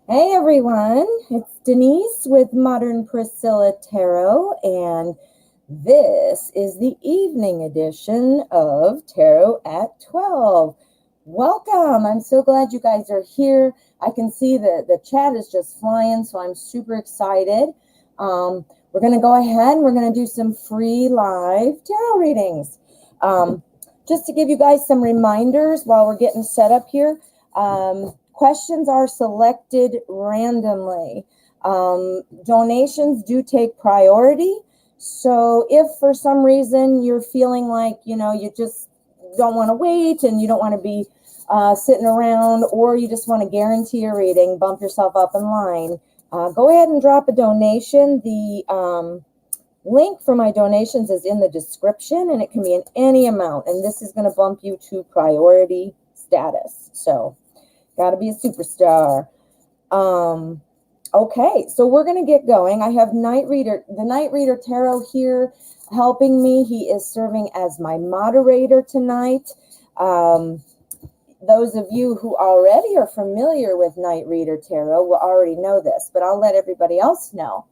Hey everyone, it's Denise with Modern Priscilla Tarot, and this is the evening edition of Tarot at 12. Welcome. I'm so glad you guys are here. I can see that the chat is just flying, so I'm super excited. We're going to go ahead and we're going to do some free live tarot readings. Just to give you guys some reminders while we're getting set up here. Questions are selected randomly. Donations do take priority. So if for some reason you're feeling like, you just don't want to wait and you don't want to be sitting around, or you just want to guarantee a reading, bump yourself up in line, go ahead and drop a donation. The link for my donations is in the description, and it can be in any amount. And this is going to bump you to priority status. So got to be a superstar. Okay, so we're going to get going. I have the Night Reader Tarot here helping me. He is serving as my moderator tonight. Those of you who already are familiar with Night Reader Tarot will already know this, but I'll let everybody else know.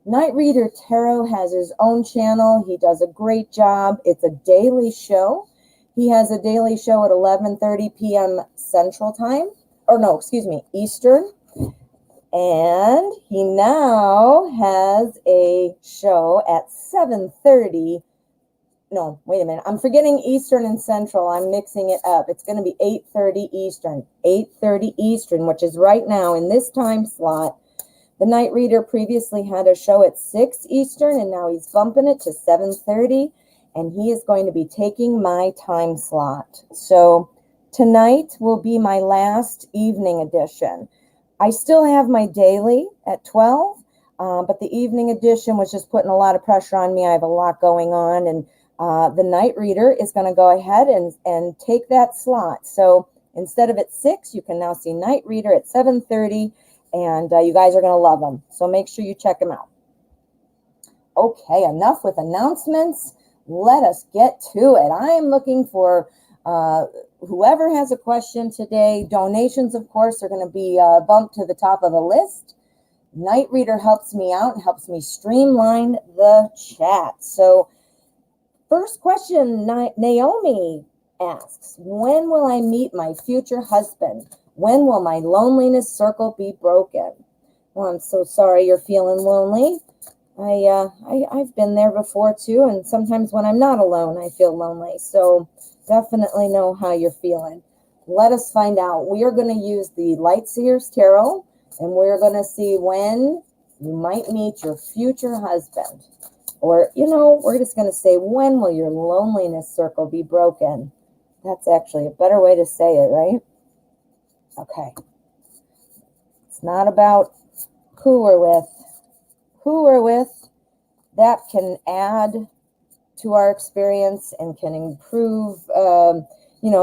Night Reader Tarot has his own channel. He does a great job. It's a daily show. He has a daily show at 11:30 p.m. Central Time. Eastern. And he now has a show at 7:30. No, wait a minute. I'm forgetting Eastern and Central. I'm mixing it up. It's going to be 8:30 Eastern. 8:30 Eastern, which is right now in this time slot. The Night Reader previously had a show at 6 Eastern, and now he's bumping it to 7:30. And he is going to be taking my time slot. So tonight will be my last evening edition. I still have my daily at 12, but the evening edition was just putting a lot of pressure on me. I have a lot going on, and the Night Reader is going to go ahead and take that slot. So instead of at 6, you can now see Night Reader at 7:30, and you guys are going to love him. So make sure you check him out. Okay, enough with announcements. Let us get to it. I am looking for whoever has a question today. Donations, of course, are going to be bumped to the top of the list. Night Reader helps me out and helps me streamline the chat. So first question, Naomi asks, when will I meet my future husband? When will my loneliness circle be broken? Well, I'm so sorry you're feeling lonely. I've been there before too, and sometimes when I'm not alone, I feel lonely. So definitely know how you're feeling. Let us find out. We are going to use the Light Seers Tarot, and we're going to see when you might meet your future husband. Or, we're just going to say, when will your loneliness circle be broken? That's actually a better way to say it, right? Okay. It's not about who we're with. Who we're with, that can add to our experience and can improve,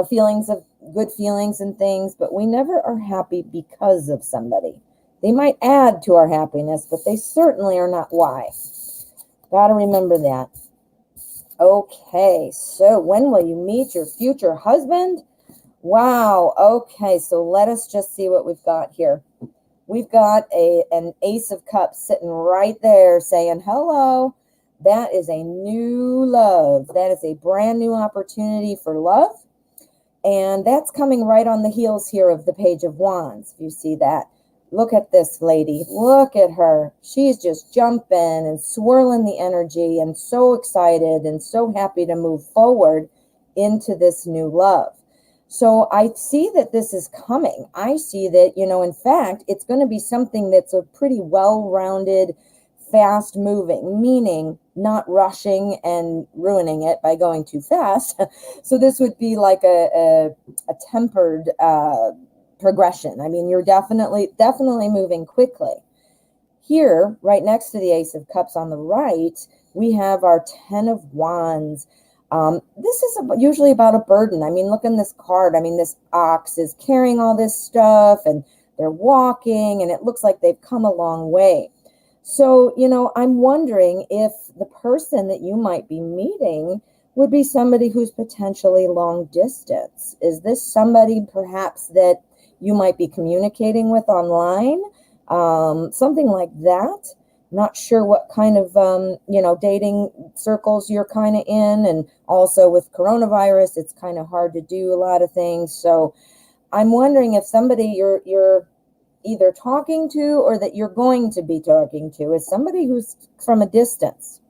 feelings of good feelings and things, but we never are happy because of somebody. They might add to our happiness, but they certainly are not why. Got to remember that. Okay, so when will you meet your future husband? Wow, okay, so let us just see what we've got here. We've got an Ace of Cups sitting right there saying, hello, that is a new love. That is a brand new opportunity for love. And that's coming right on the heels here of the Page of Wands. If you see that, look at this lady. Look at her. She's just jumping and swirling the energy and so excited and so happy to move forward into this new love. So I see that this is coming. I see that, in fact, it's going to be something that's a pretty well-rounded, fast moving, meaning not rushing and ruining it by going too fast. So this would be like a tempered progression. I mean, you're definitely moving quickly. Here, right next to the Ace of Cups on the right, we have our Ten of Wands. This is usually about a burden. I mean, look in this card. I mean, this ox is carrying all this stuff and they're walking and it looks like they've come a long way. So, I'm wondering if the person that you might be meeting would be somebody who's potentially long distance. Is this somebody perhaps that you might be communicating with online, something like that. Not sure what kind of, dating circles you're kind of in. And also with coronavirus, it's kind of hard to do a lot of things. So I'm wondering if somebody you're either talking to or that you're going to be talking to is somebody who's from a distance.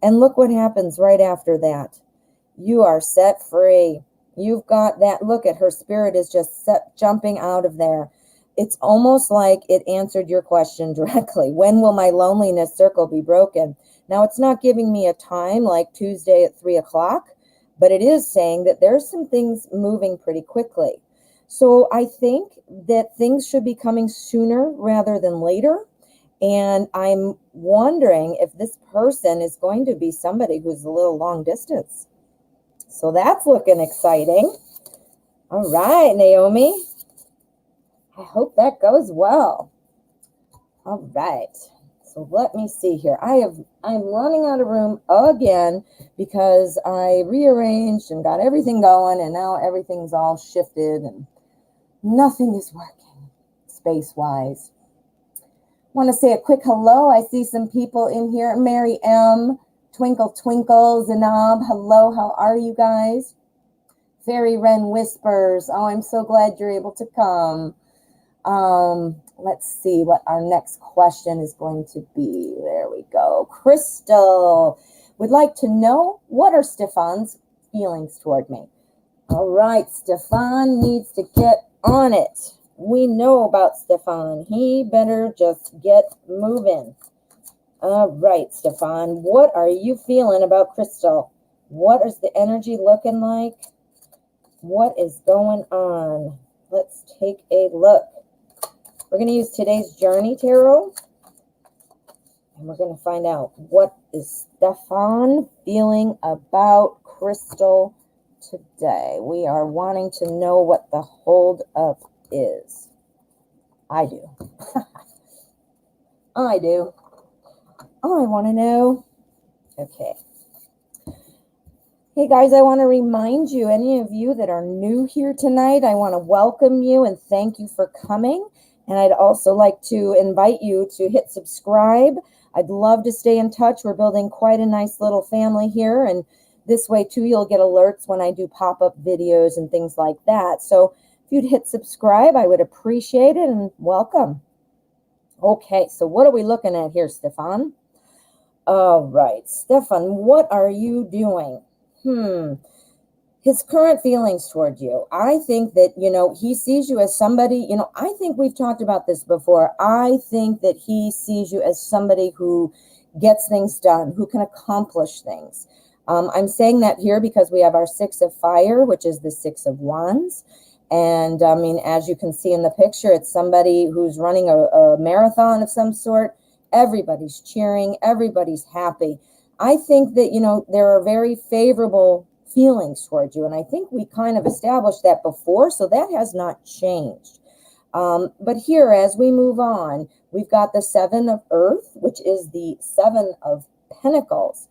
And look what happens right after that. You are set free. You've got that. Look at her spirit is just jumping out of there. It's almost like it answered your question directly. When will my loneliness circle be broken? Now, it's not giving me a time like Tuesday at 3:00, but it is saying that there's some things moving pretty quickly. So I think that things should be coming sooner rather than later. And I'm wondering if this person is going to be somebody who's a little long distance. So that's looking exciting. All right, Naomi. I hope that goes well. All right. So let me see here. I'm running out of room again because I rearranged and got everything going, and now everything's all shifted and nothing is working space-wise. Want to say a quick hello. I see some people in here. Mary M, Twinkle Twinkle, Zanab. Hello, how are you guys? Fairy Wren Whispers. Oh, I'm so glad you're able to come. Let's see what our next question is going to be. There we go. Crystal would like to know, what are Stefan's feelings toward me? All right, Stefan needs to get on it. We know about Stefan. He better just get moving. All right, Stefan, what are you feeling about Crystal? What is the energy looking like? What is going on? Let's take a look. We're going to use today's Journey Tarot, and we're going to find out what is Stefan feeling about Crystal today. We are wanting to know what the hold up is. I do. I do. I want to know. Okay. Hey guys, I want to remind you, any of you that are new here tonight, I want to welcome you and thank you for coming. And I'd also like to invite you to hit subscribe. I'd love to stay in touch. We're building quite a nice little family here. And this way too, you'll get alerts when I do pop-up videos and things like that. So if you'd hit subscribe, I would appreciate it, and welcome. Okay, so what are we looking at here, Stefan? All right, Stefan, what are you doing? His current feelings toward you. I think that, he sees you as somebody, I think we've talked about this before. I think that he sees you as somebody who gets things done, who can accomplish things. I'm saying that here because we have our 6 of Fire, which is the 6 of Wands. And I mean, as you can see in the picture, it's somebody who's running a marathon of some sort. Everybody's cheering. Everybody's happy. I think that, there are very favorable feelings towards you. And I think we kind of established that before, so that has not changed. But here, as we move on, we've got the 7 of Earth, which is the 7 of Pentacles.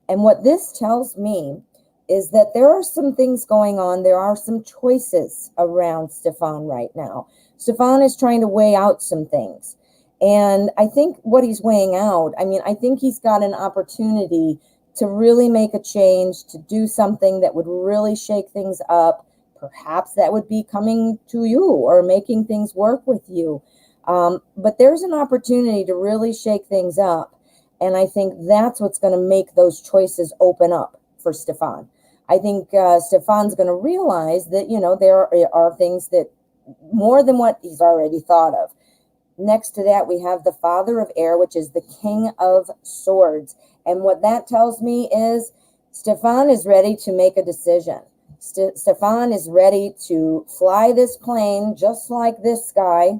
And what this tells me is that there are some things going on. There are some choices around Stefan right now. Stefan is trying to weigh out some things. And I think what he's weighing out, I think he's got an opportunity to really make a change, to do something that would really shake things up. Perhaps that would be coming to you or making things work with you. But there's an opportunity to really shake things up. And I think that's what's going to make those choices open up for Stefan. I think Stefan's going to realize that, there are things that more than what he's already thought of. Next to that, we have the Father of Air, which is the King of Swords. And what that tells me is Stefan is ready to make a decision. Stefan is ready to fly this plane just like this guy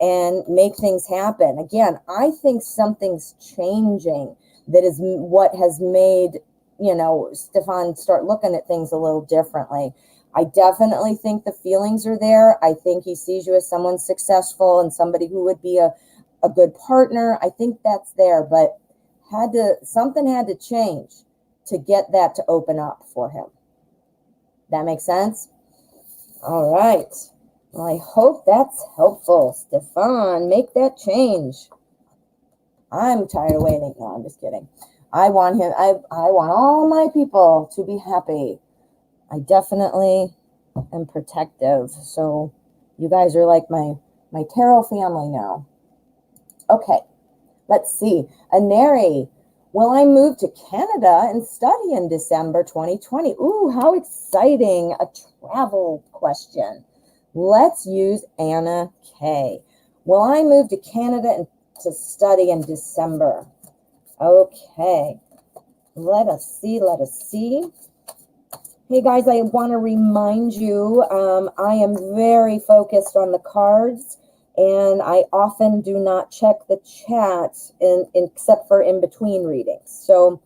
and make things happen. Again, I think something's changing that is what has made, Stefan start looking at things a little differently. I definitely think the feelings are there. I think he sees you as someone successful and somebody who would be a good partner. I think that's there, but something had to change to get that to open up for him. That makes sense? All right. I hope that's helpful. Stefan, make that change. I'm tired of waiting. No, I'm just kidding. I want him. I want all my people to be happy. I definitely am protective. So you guys are like my tarot family now. Okay, let's see. Aneri, will I move to Canada and study in December 2020? Ooh, how exciting. A travel question. Let's use Anna K. Will I move to Canada and to study in December? Okay, let us see. Hey guys, I want to remind you, I am very focused on the cards, and I often do not check the chat except for in between readings. So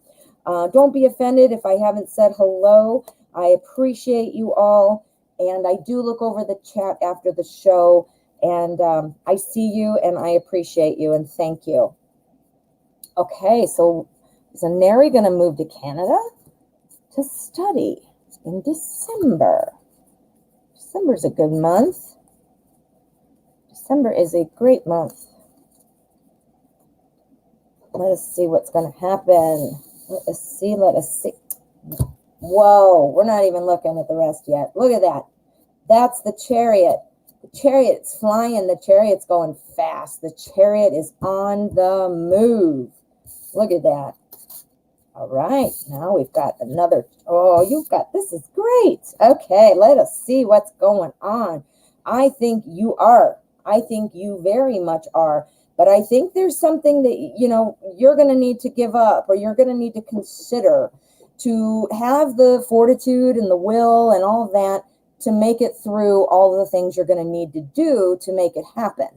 don't be offended if I haven't said hello. I appreciate you all, and I do look over the chat after the show, and I see you, and I appreciate you, and thank you. Okay, so is Neri going to move to Canada to study in December? December's a good month. December is a great month. Let us see what's going to happen. Let us see. Whoa, we're not even looking at the rest yet. Look at that. That's the Chariot. The Chariot's flying. The Chariot's going fast. The Chariot is on the move. Look at that. All right, now we've got another. Oh, this is great. Okay, let us see what's going on. I think you are. I think you very much are. But I think there's something that, you're going to need to give up, or you're going to need to consider to have the fortitude and the will and all of that to make it through all of the things you're going to need to do to make it happen.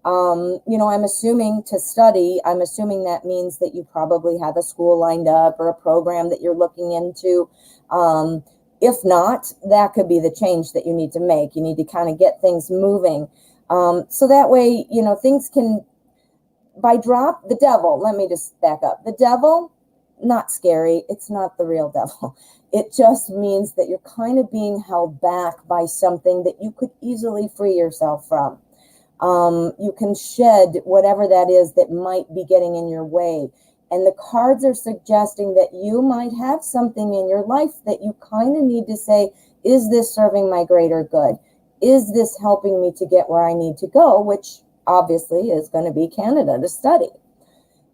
I'm assuming to study, I'm assuming that means that you probably have a school lined up or a program that you're looking into. If not, that could be the change that you need to make. You need to kind of get things moving. So that way, things can, the devil, let me just back up. The devil, not scary. It's not the real devil. It just means that you're kind of being held back by something that you could easily free yourself from. You can shed whatever that is that might be getting in your way. And the cards are suggesting that you might have something in your life that you kind of need to say, is this serving my greater good? Is this helping me to get where I need to go? Which obviously is going to be Canada to study.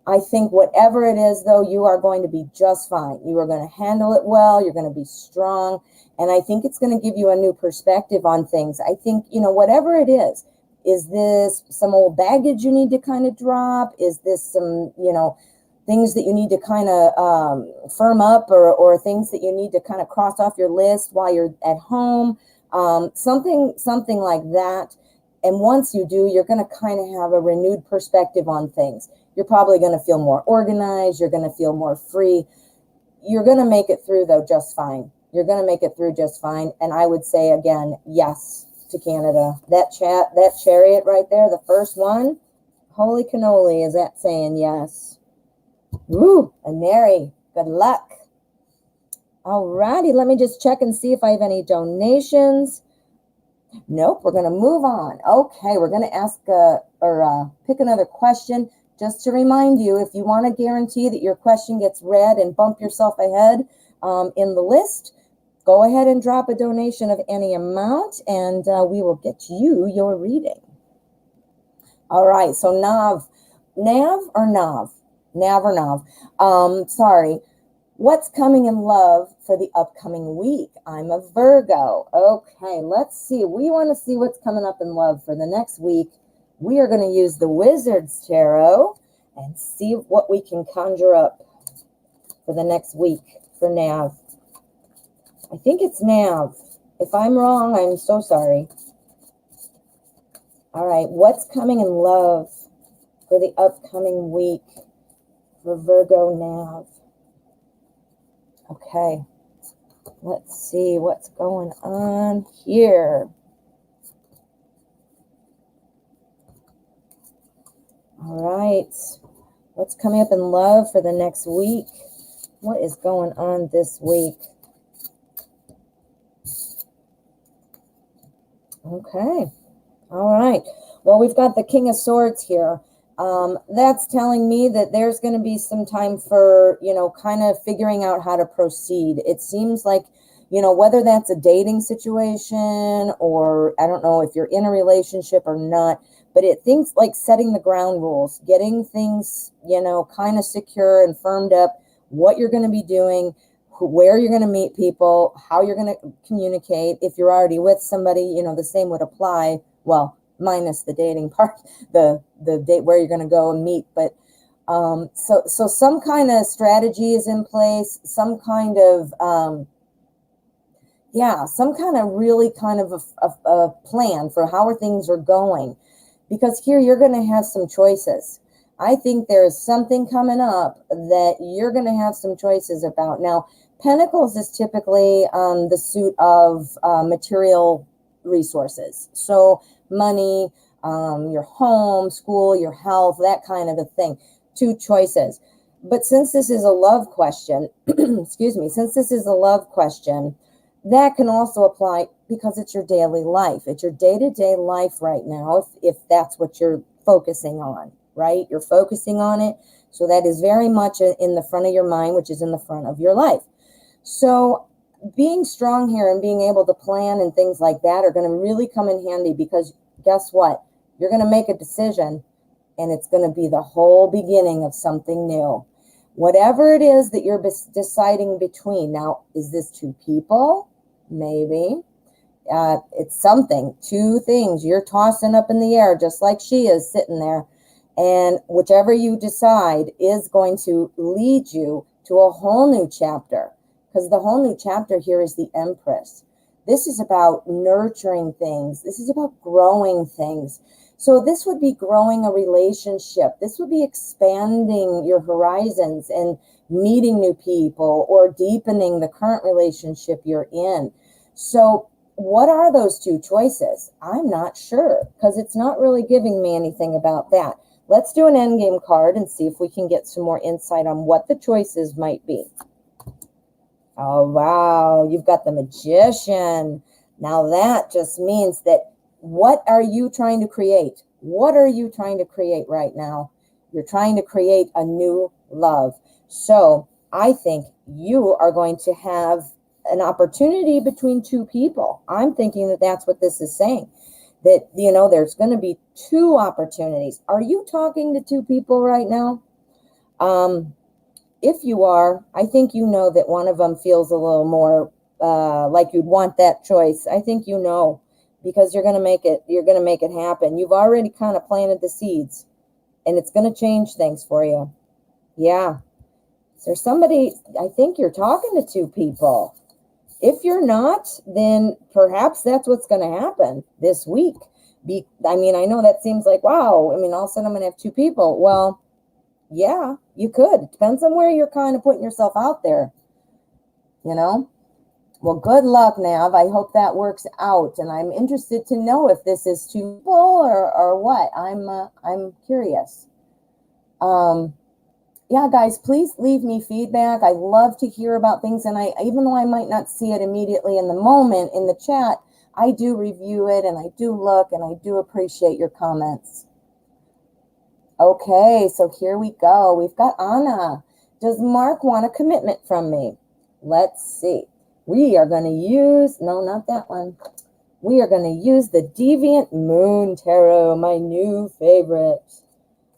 I think whatever it is, though, you are going to be just fine. You are going to handle it well. You're going to be strong. And I think it's going to give you a new perspective on things. I think, whatever it is this some old baggage you need to kind of drop? Is this some, things that you need to kind of firm up, or things that you need to kind of cross off your list while you're at home? Something like that. And once you do, you're going to kind of have a renewed perspective on things. You're probably going to feel more organized. You're going to feel more free. You're going to make it through, though, just fine. You're going to make it through just fine. And I would say, again, yes to Canada. That Chariot right there, the first one, holy cannoli, is that saying yes? Woo, and Mary, good luck. All righty, let me just check and see if I have any donations. Nope, we're going to move on. Okay, we're going to ask pick another question. Just to remind you, if you want to guarantee that your question gets read and bump yourself ahead in the list, go ahead and drop a donation of any amount, and we will get you your reading. All right, so Nav or Nav? Sorry. What's coming in love for the upcoming week? I'm a Virgo. Okay, let's see. We want to see what's coming up in love for the next week. We are going to use the Wizard's Tarot and see what we can conjure up for the next week for Nav. I think it's Nav. If I'm wrong, I'm so sorry. All right, what's coming in love for the upcoming week for Virgo Nav? Okay, let's see what's going on here. All right, what's coming up in love for the next week? What is going on this week? Okay, All right. Well, we've got the King of Swords here. That's telling me that there's going to be some time for, kind of figuring out how to proceed. It seems like, whether that's a dating situation or I don't know if you're in a relationship or not, but it thinks like setting the ground rules, getting things, kind of secure and firmed up, what you're going to be doing, where you're going to meet people, how you're going to communicate. If you're already with somebody, the same would apply. Well, minus the dating part, the date where you're going to go and meet. But so some kind of strategy is in place, some kind of some kind of really kind of a plan for how things are going, because here you're going to have some choices. I think there is something coming up that you're going to have some choices about. Now, Pentacles is typically the suit of material resources. So money, your home, school, your health, that kind of a thing. Two choices. But since this is a love question, excuse me, since this is a love question, that can also apply because it's your daily life. It's your day-to-day life right now, if that's what you're focusing on, right? You're focusing on it. So that is very much in the front of your mind, which is in the front of your life. So being strong here and being able to plan and things like that are going to really come in handy, because guess what? You're going to make a decision and it's going to be the whole beginning of something new. Whatever it is that you're deciding between. Now, is this two people? Maybe. It's something, two things you're tossing up in the air, just like she is sitting there. And whichever you decide is going to lead you to a whole new chapter, because the whole new chapter here is the Empress. This is about nurturing things. This is about growing things. So this would be growing a relationship. This would be expanding your horizons and meeting new people or deepening the current relationship you're in. So what are those two choices? I'm not sure, because it's not really giving me anything about that. Let's do an endgame card and see if we can get some more insight on what the choices might be. Oh, wow. You've got the Magician. Now that just means that what are you trying to create? What are you trying to create right now? You're trying to create a new love. So I think you are going to have an opportunity between two people. I'm thinking that that's what this is saying. That, there's going to be two opportunities. Are you talking to two people right now? If you are, I think you know that one of them feels a little more like you'd want that choice. I think because you're going to make it happen. You've already kind of planted the seeds, and it's going to change things for you. Yeah. Is there somebody? I think you're talking to two people. If you're not, then perhaps that's what's going to happen this week. I know that seems like, wow, all of a sudden I'm going to have two people. Well, yeah, you could. It depends on where you're kind of putting yourself out there, Well, good luck, Nav. I hope that works out. And I'm interested to know if this is two people or what. I'm curious. Yeah, guys, please leave me feedback. I love to hear about things. And even though I might not see it immediately in the moment in the chat, I do review it and I do look and I do appreciate your comments. Okay, so here we go. We've got Anna. Does Mark want a commitment from me? Let's see. We are going to use, no, not that one. We are going to use the Deviant Moon Tarot, my new favorite.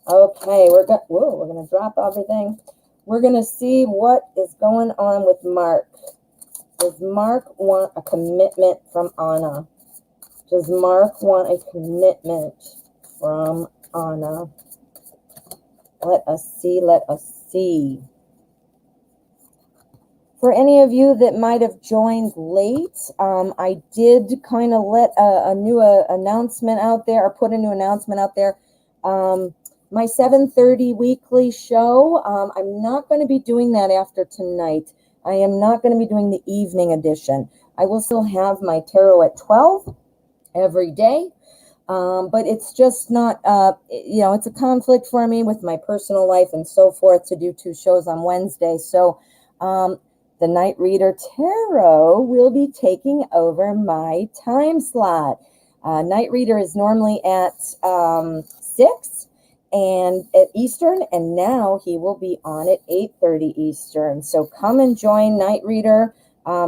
Okay, we're going to drop everything. We're going to see what is going on with Mark. Does Mark want a commitment from Anna? Does Mark want a commitment from Anna? Let us see. For any of you that might have joined late, I did kind of let a new announcement out there, or put a new announcement out there. My 7:30 weekly show, I'm not going to be doing that after tonight. I am not going to be doing the evening edition. I will still have my tarot at 12 every day. But it's just not, it's a conflict for me with my personal life and so forth to do two shows on Wednesday. So the Night Reader Tarot will be taking over my time slot. Night reader is normally at 6 and at Eastern, and now he will be on at 8:30 Eastern. So come and join Night Reader.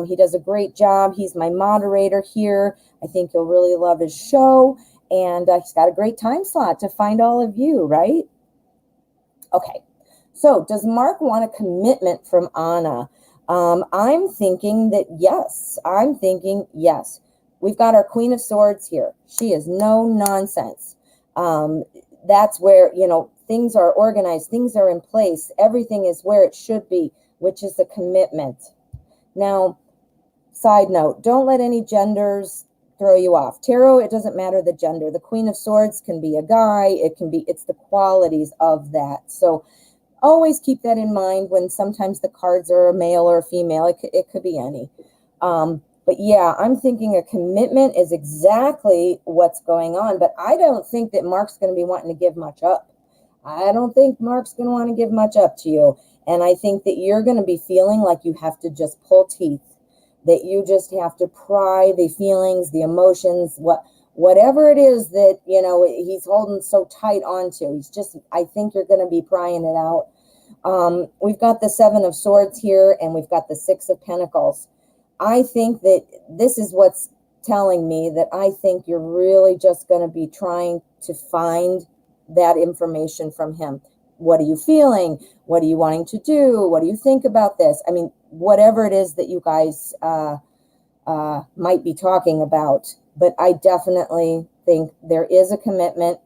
He does a great job. He's my moderator here. I think you'll really love his show, and he's got a great time slot to find all of you, right? Okay, so does Mark want a commitment from Anna? I'm thinking that yes. I'm thinking yes. We've got our Queen of Swords here. She is no nonsense. That's where, things are organized, things are in place, everything is where it should be, which is a commitment. Now, side note, don't let any genders throw you off. Tarot, it doesn't matter the gender. The Queen of Swords can be a guy, it's the qualities of that. So always keep that in mind when sometimes the cards are a male or a female. It could be any. But yeah, I'm thinking a commitment is exactly what's going on. But I don't think that Mark's going to be wanting to give much up. I don't think Mark's going to want to give much up to you. And I think that you're going to be feeling like you have to just pull teeth, that you just have to pry the feelings, the emotions, whatever it is that, he's holding so tight onto. I think you're going to be prying it out. We've got the Seven of Swords here, and we've got the Six of Pentacles. I think that this is what's telling me that I think you're really just going to be trying to find that information from him. What are you feeling? What are you wanting to do? What do you think about this? I mean, whatever it is that you guys might be talking about. But I definitely think there is a commitment.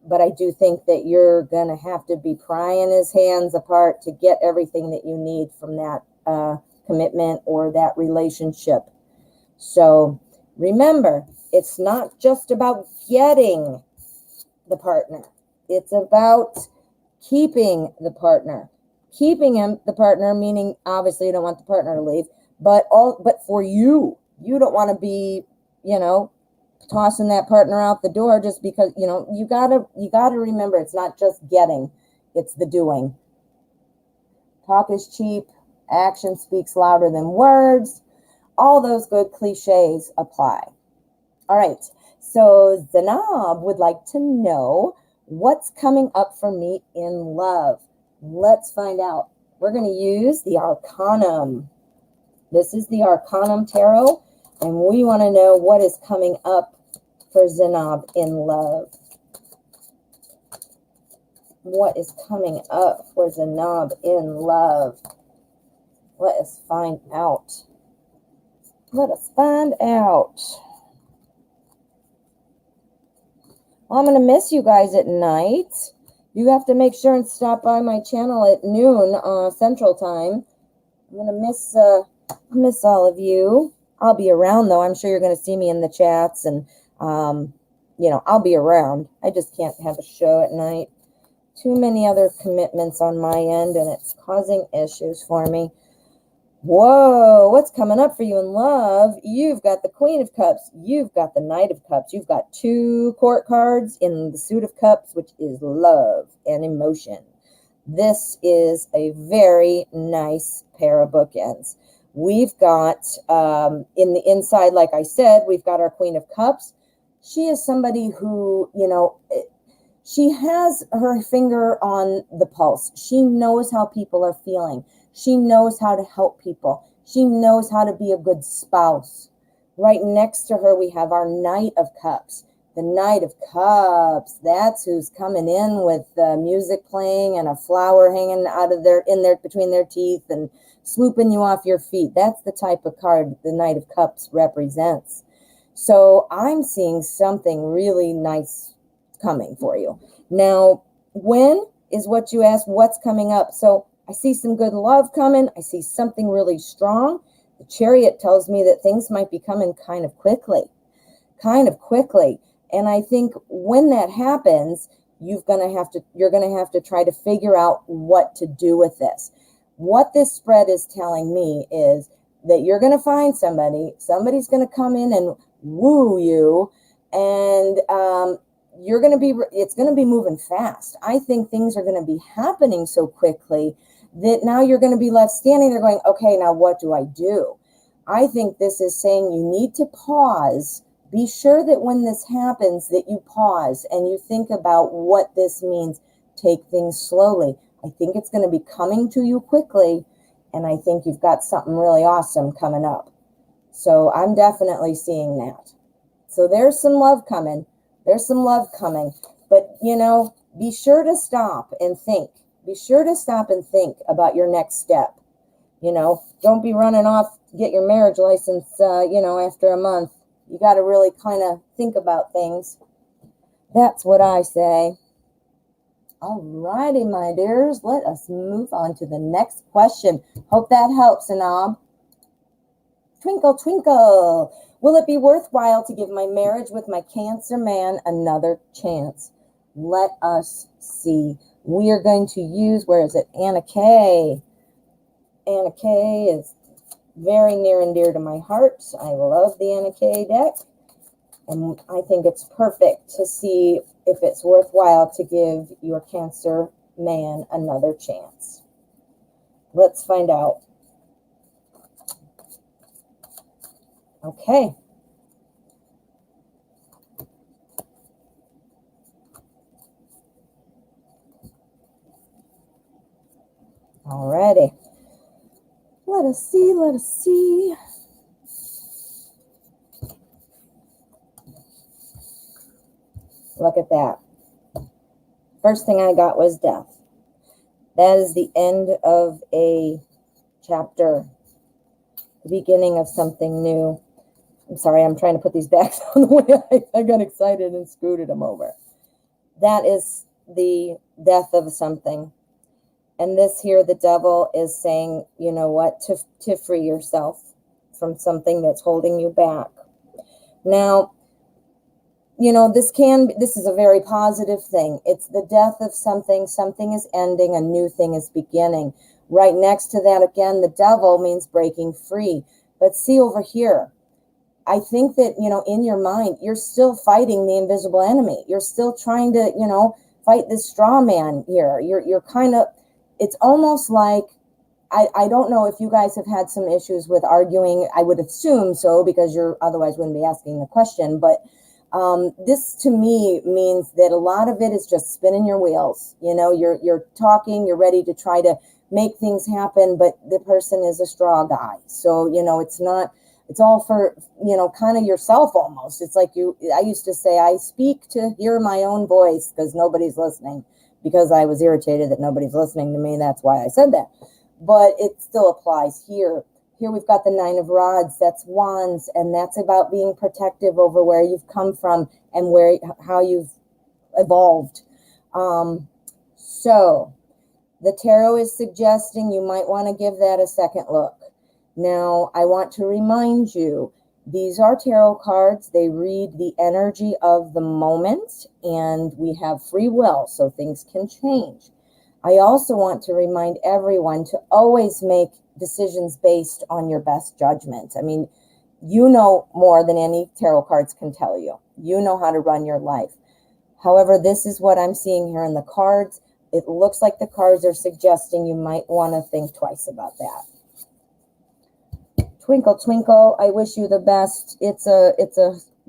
But I do think that you're going to have to be prying his hands apart to get everything that you need from that commitment or that relationship. So remember, it's not just about getting the partner. It's about keeping the partner. Keeping the partner, meaning obviously you don't want the partner to leave, but for you. You don't want to be, tossing that partner out the door just because, you gotta remember, it's not just getting, it's the doing. Talk is cheap. Action speaks louder than words. All those good cliches apply. All right. So Zanab would like to know what's coming up for me in love. Let's find out. We're going to use the Arcanum. This is the Arcanum Tarot, and we want to know what is coming up for Zanab in love. What is coming up for Zanab in love? Let us find out. Let us find out. Well, I'm going to miss you guys at night. You have to make sure and stop by my channel at noon Central Time. I'm going to miss all of you. I'll be around, though. I'm sure you're going to see me in the chats, and, I'll be around. I just can't have a show at night. Too many other commitments on my end, and it's causing issues for me. Whoa, what's coming up for you in love? You've got the Queen of Cups. You've got the Knight of Cups. You've got 2 court cards in the Suit of Cups, which is love and emotion. This is a very nice pair of bookends. We've got, in the inside, like I said, we've got our Queen of Cups. She is somebody who, she has her finger on the pulse. She knows how people are feeling. She knows how to help people. She knows how to be a good spouse. Right next to her, we have our Knight of Cups. The Knight of Cups, that's who's coming in with music playing and a flower hanging out of between their teeth and swooping you off your feet. That's the type of card the Knight of Cups represents. So I'm seeing something really nice coming for you. Now, when is what you asked, what's coming up? So I see some good love coming. I see something really strong. The Chariot tells me that things might be coming kind of quickly. And I think when that happens, you're going to have to try to figure out what to do with this. What this spread is telling me is that you're going to find somebody's going to come in and woo you, and it's going to be moving fast. I think things are going to be happening so quickly that now you're going to be left standing there going, okay, now what do I do? I think this is saying you need to pause Be sure that when this happens, that you pause and you think about what this means. Take things slowly. I think it's going to be coming to you quickly, and I think you've got something really awesome coming up. So I'm definitely seeing that. So there's some love coming. There's some love coming. But, you know, be sure to stop and think. Be sure to stop and think about your next step. You know, don't be running off, get your marriage license, you know, after a month. You got to really kind of think about things. That's what I say. All righty, my dears. Let us move on to the next question. Hope that helps, Anab. Twinkle, twinkle. Will it be worthwhile to give my marriage with my Cancer man another chance? Let us see. We are going to use, where is it? Anna K. Anna K is very near and dear to my heart. I love the Anna K deck. And I think it's perfect to see if it's worthwhile to give your Cancer man another chance. Let's find out. Okay. Alrighty. Let us see, let us see. Look at that. First thing I got was death. That is the end of a chapter, the beginning of something new. I'm sorry, I'm trying to put these back on the way I got excited and scooted them over. That is the death of something. And this here, the devil is saying, you know what, to free yourself from something that's holding you back. Now, you know, this is a very positive thing. It's the death of something. Something is ending, a new thing is beginning. Right next to that, again, the devil means breaking free. But see over here, I think that, you know, in your mind, you're still fighting the invisible enemy. You're still trying to, you know, fight this straw man here. You're kind of, it's almost like, I don't know if you guys have had some issues with arguing. I would assume so, because you're otherwise wouldn't be asking the question. But this to me means that a lot of it is just spinning your wheels. You know, you're talking, you're ready to try to make things happen, but the person is a straw guy. So, you know, it's not, it's all for, you know, kind of yourself almost. It's like I used to say, I speak to hear my own voice because nobody's listening, because I was irritated that nobody's listening to me. That's why I said that. But it still applies here. Here we've got the 9 of Rods, that's wands, and that's about being protective over where you've come from and how you've evolved. So the tarot is suggesting you might want to give that a second look. Now, I want to remind you, these are tarot cards. They read the energy of the moment, and we have free will, so things can change. I also want to remind everyone to always make decisions based on your best judgment. I mean, you know more than any tarot cards can tell you. You know how to run your life. However, this is what I'm seeing here in the cards. It looks like the cards are suggesting you might want to think twice about that. Twinkle, twinkle, I wish you the best. It's a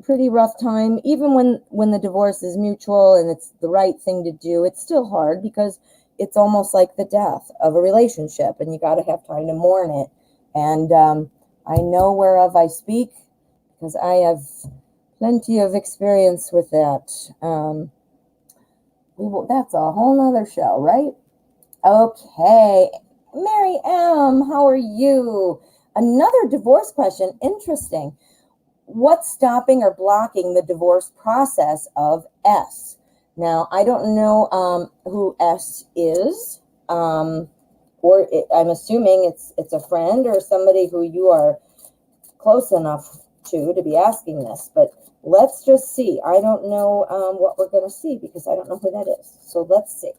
pretty rough time. Even when the divorce is mutual and it's the right thing to do, it's still hard because it's almost like the death of a relationship, and you got to have time to mourn it. And I know whereof I speak because I have plenty of experience with that. That's a whole nother show, right? Okay. Mary M., how are you? Another divorce question. Interesting. What's stopping or blocking the divorce process of S? Now, I don't know who S is, I'm assuming it's a friend or somebody who you are close enough to be asking this, but let's just see. I don't know what we're going to see because I don't know who that is. So let's see.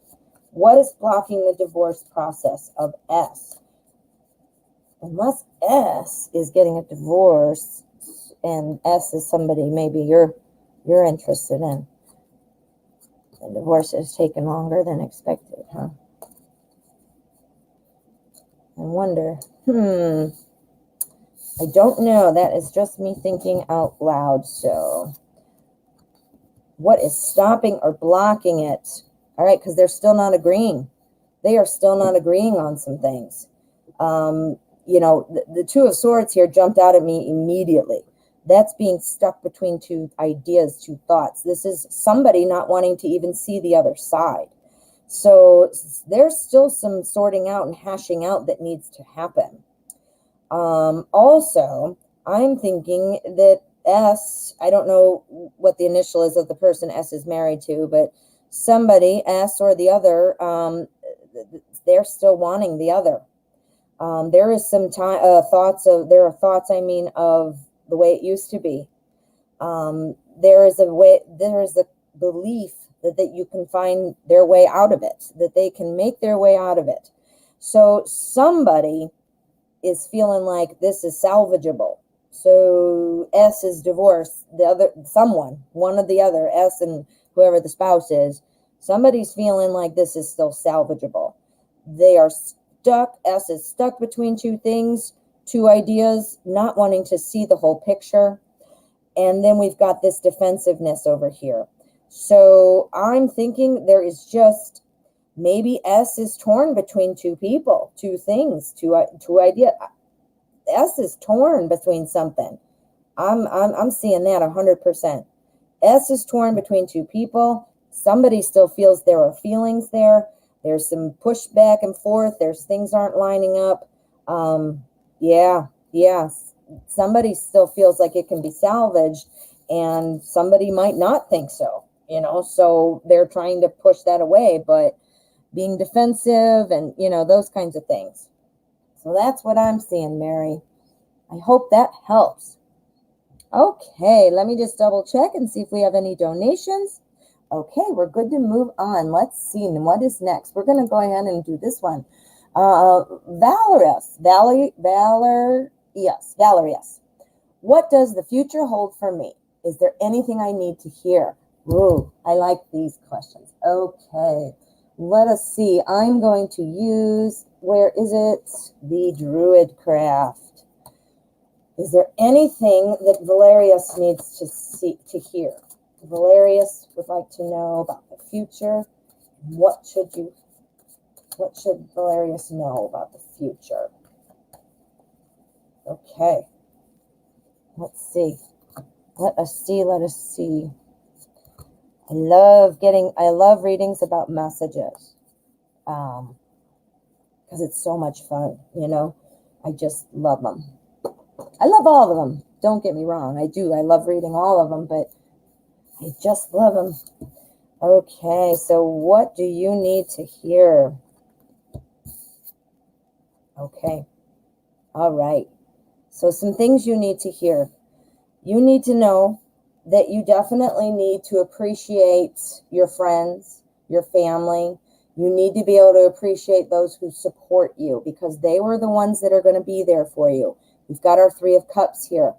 What is blocking the divorce process of S? Unless S is getting a divorce and S is somebody maybe you're interested in. The divorce has taken longer than expected, huh? I wonder. I don't know. That is just me thinking out loud. So what is stopping or blocking it? All right, because they're still not agreeing. They are still not agreeing on some things. You know, the Two of Swords here jumped out at me immediately. That's being stuck between two ideas, two thoughts. This is somebody not wanting to even see the other side. So there's still some sorting out and hashing out that needs to happen. Also, I'm thinking that S, I don't know what the initial is of the person S is married to, but somebody, S or the other, they're still wanting the other. There is some time, there are thoughts, I mean, of the way it used to be. There is a belief that you can find their way out of it, that they can make their way out of it. So somebody is feeling like this is salvageable. So S is divorced, the other, someone, one of the other, S and whoever the spouse is, somebody's feeling like this is still salvageable. They are stuck, S is stuck between two things, two ideas, not wanting to see the whole picture. And then we've got this defensiveness over here. So I'm thinking there is just, maybe S is torn between two people, two things, two ideas. S is torn between something. I'm seeing that 100%. S is torn between two people. Somebody still feels there are feelings there. There's some push back and forth. There's things aren't lining up. Yeah. Somebody still feels like it can be salvaged, and somebody might not think so, you know, so they're trying to push that away, but being defensive and, you know, those kinds of things. So that's what I'm seeing, Mary. I hope that helps. Okay, let me just double check and see if we have any donations. Okay, we're good to move on. Let's see what is next. We're going to go ahead and do this one. Valerius. What does the future hold for me? Is there anything I need to hear? Ooh, I like these questions. Okay, let us see. I'm going to use, where is it? The Druid Craft. Is there anything that Valerius needs to hear? Valerius would like to know about the future. What should Valerius know about the future? Okay. Let's see. Let us see. I love readings about messages. Because it's so much fun, you know. I just love them. I love all of them. Don't get me wrong. I do. I love reading all of them, but I just love them. Okay, so what do you need to hear? Okay. All right. So some things you need to hear. You need to know that you definitely need to appreciate your friends, your family. You need to be able to appreciate those who support you, because they were the ones that are going to be there for you. We've got our Three of Cups here.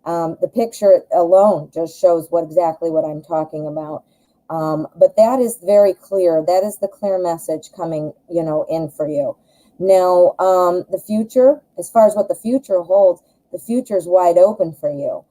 The picture alone just shows exactly what I'm talking about. But that is very clear. That is the clear message coming, you know, in for you. Now, the future, as far as what the future holds, the future is wide open for you.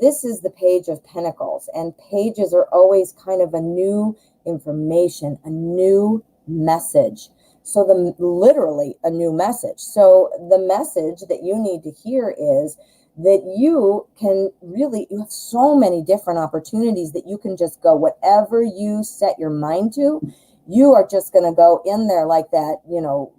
This is the Page of Pentacles, and pages are always kind of a new information, a new message. So literally a new message. So the message that you need to hear is that you have so many different opportunities that you can just go, whatever you set your mind to, you are just going to go in there like that. You know,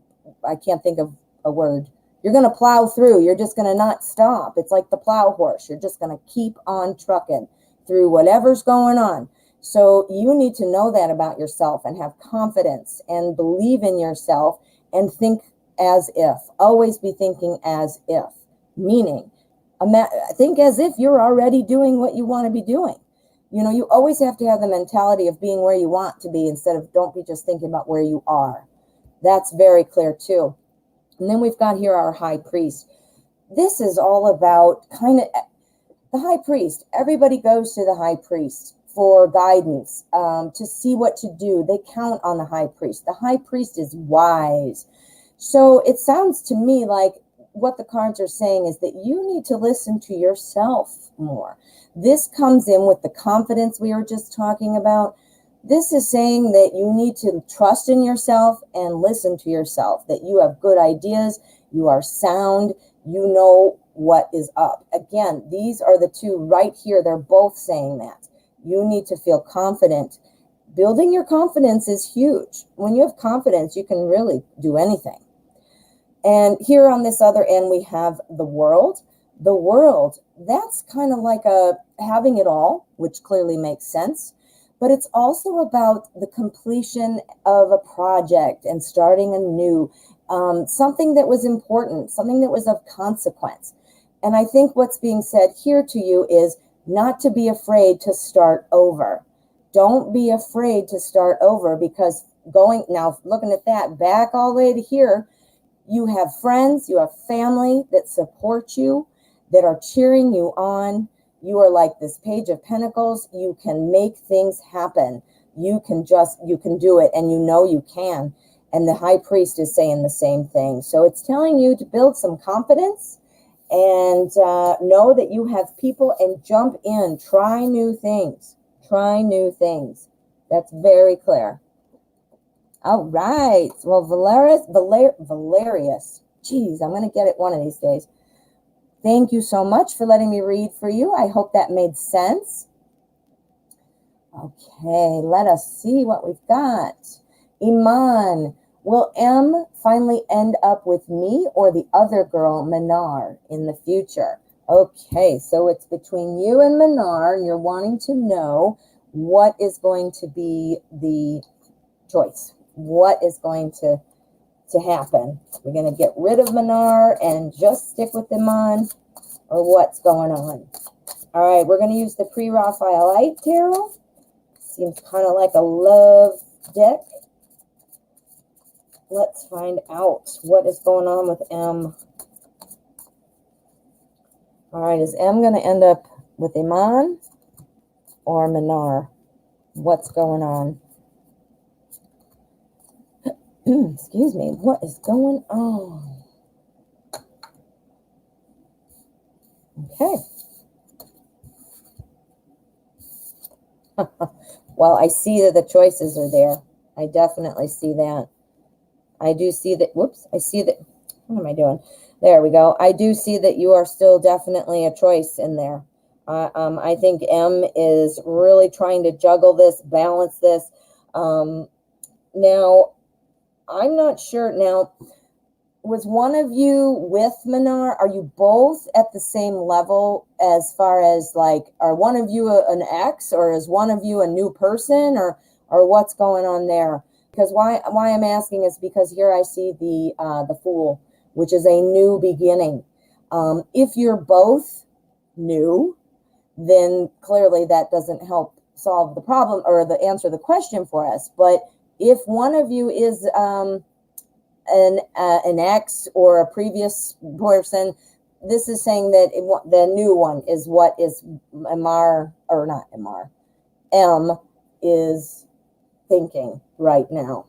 I can't think of a word. You're going to plow through. You're just going to not stop. It's like the plow horse. You're just going to keep on trucking through whatever's going on. So you need to know that about yourself and have confidence and believe in yourself and think as if. Always be thinking as if. Meaning, think as if you're already doing what you want to be doing. You know, you always have to have the mentality of being where you want to be instead of don't be just thinking about where you are. That's very clear too. And then we've got here our High Priest. This is all about kind of the High Priest. Everybody goes to the High Priest for guidance, to see what to do. They count on the High Priest. The High Priest is wise. So it sounds to me like what the cards are saying is that you need to listen to yourself more. This comes in with the confidence we were just talking about. This is saying that you need to trust in yourself and listen to yourself, that you have good ideas, you are sound, you know what is up. Again, these are the two right here. They're both saying that. You need to feel confident. Building your confidence is huge. When you have confidence, you can really do anything. And here on this other end, we have the world. The world, that's kind of like having it all, which clearly makes sense. But it's also about the completion of a project and starting anew, something that was important, something that was of consequence. And I think what's being said here to you is not to be afraid to start over. Don't be afraid to start over, because now looking at that back all the way to here, you have friends, you have family that support you, that are cheering you on. You are like this Page of Pentacles. You can make things happen. You can do it, and you know you can. And the High Priest is saying the same thing. So it's telling you to build some confidence and know that you have people, and jump in. Try new things. Try new things. That's very clear. All right. Well, Valerius. Geez, I'm going to get it one of these days. Thank you so much for letting me read for you. I hope that made sense. Okay, let us see what we've got. Iman, will M finally end up with me or the other girl, Minar, in the future? Okay, so it's between you and Minar, and you're wanting to know what is going to be the choice. What is going to happen? We're going to get rid of Minar and just stick with Iman, or what's going on? All right, we're going to use the Pre-Raphaelite Tarot. Seems kind of like a love deck. Let's find out what is going on with M. All right, is M going to end up with Iman or Minar? What's going on? Excuse me, what is going on? Okay. Well, I see that the choices are there. I definitely see that. I do see that, whoops, I see that, what am I doing? There we go. I do see that you are still definitely a choice in there. I think M is really trying to juggle this, balance this. Now, I'm not sure. Now, was one of you with Minar? Are you both at the same level as far as like, are one of you an ex, or is one of you a new person, or what's going on there? Because why I'm asking is because here I see the Fool, which is a new beginning. If you're both new, then clearly that doesn't help solve the problem or answer the question for us. But if one of you is an ex or a previous person, this is saying that the new one is what is M is thinking right now.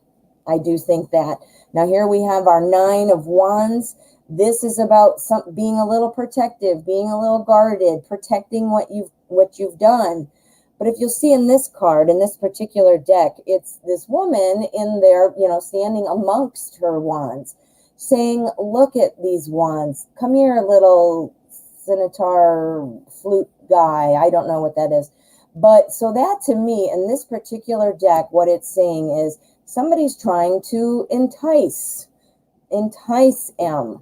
I do think that. Now here we have our Nine of Wands. This is about being a little protective, being a little guarded, protecting what you've done. But if you'll see in this card, in this particular deck, it's this woman in there, standing amongst her wands, saying, look at these wands. Come here, little scimitar flute guy. I don't know what that is. But so that to me, in this particular deck, what it's saying is somebody's trying to entice M.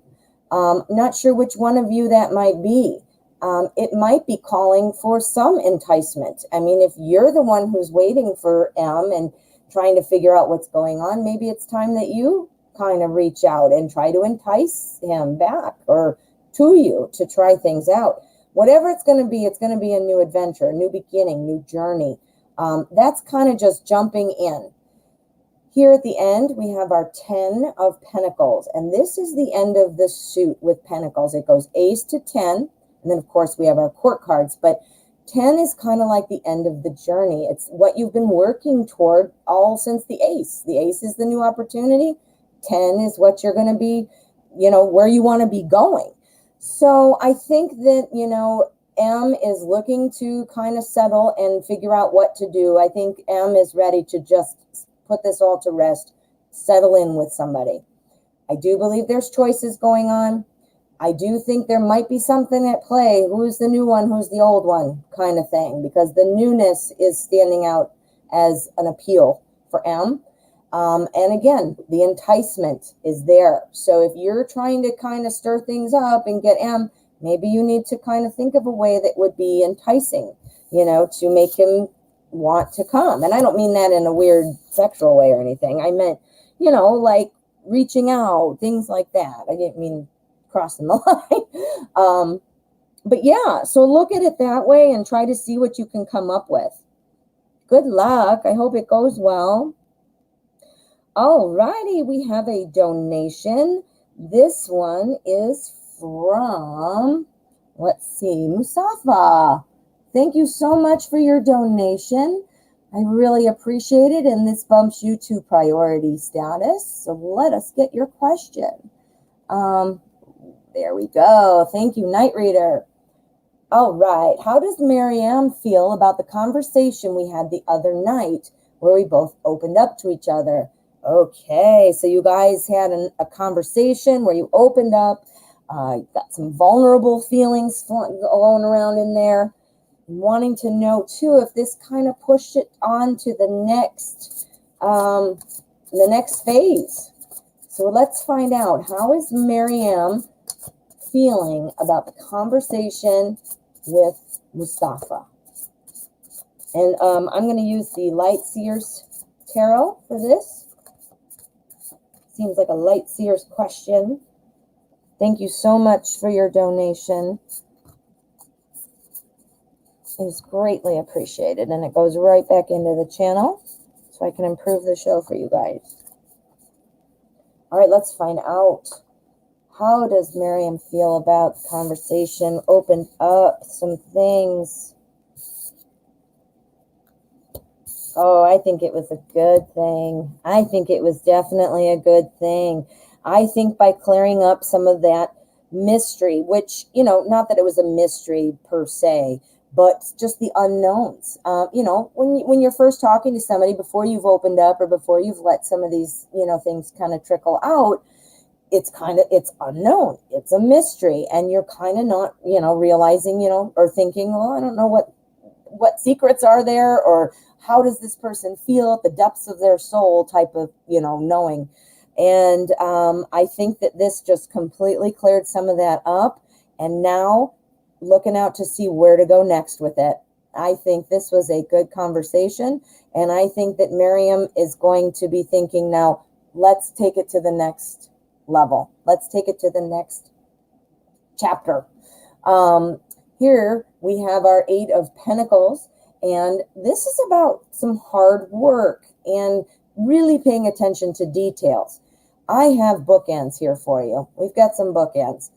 Not sure which one of you that might be. It might be calling for some enticement. I mean, if you're the one who's waiting for M and trying to figure out what's going on, maybe it's time that you kind of reach out and try to entice him back or to you to try things out. Whatever it's going to be a new adventure, a new beginning, new journey. That's kind of just jumping in. Here at the end, we have our 10 of Pentacles, and this is the end of the suit with Pentacles. It goes Ace to 10. And then, of course, we have our court cards. But 10 is kind of like the end of the journey. It's what you've been working toward all since the Ace. The Ace is the new opportunity. 10 is what you're going to be where you want to be going. So I think that, M is looking to kind of settle and figure out what to do. I think M is ready to just put this all to rest, settle in with somebody. I do believe there's choices going on. I do think there might be something at play. Who's the new one? Who's the old one? Kind of thing. Because the newness is standing out as an appeal for M. And again, the enticement is there. So if you're trying to kind of stir things up and get M, maybe you need to kind of think of a way that would be enticing, to make him want to come. And I don't mean that in a weird sexual way or anything. I meant, like reaching out, things like that. I didn't mean crossing the line. But yeah, so look at it that way and try to see what you can come up with. Good luck. I hope it goes well. All righty, we have a donation. This one is from, let's see, Musafa. Thank you so much for your donation. I really appreciate it, and this bumps you to priority status. So let us get your question. There we go. Thank you, Night Reader. All right. How does Marianne feel about the conversation we had the other night where we both opened up to each other? Okay. So you guys had a conversation where you opened up, got some vulnerable feelings going around in there. Wanting to know too if this kind of pushed it on to the next phase. So let's find out, how is Mariam feeling about the conversation with Mustafa? And I'm going to use the Light Seers Tarot for this. Seems like a Light Seers question. Thank you so much for your donation. It is greatly appreciated, and it goes right back into the channel so I can improve the show for you guys. All right, let's find out. How does Miriam feel about the conversation? Opened up some things. Oh, I think it was a good thing. I think it was definitely a good thing. I think by clearing up some of that mystery, which, not that it was a mystery per se, but just the unknowns. When you're first talking to somebody, before you've opened up or before you've let some of these, things kind of trickle out, it's unknown. It's a mystery. And you're kind of not, realizing, or thinking, well, I don't know what secrets are there, or how does this person feel at the depths of their soul type of, knowing. And I think that this just completely cleared some of that up. And now looking out to see where to go next with it. I think this was a good conversation. And I think that Miriam is going to be thinking now, let's take it to the next level. Let's take it to the next chapter. Here we have our 8 of Pentacles. And this is about some hard work and really paying attention to details. I have bookends here for you. We've got some bookends.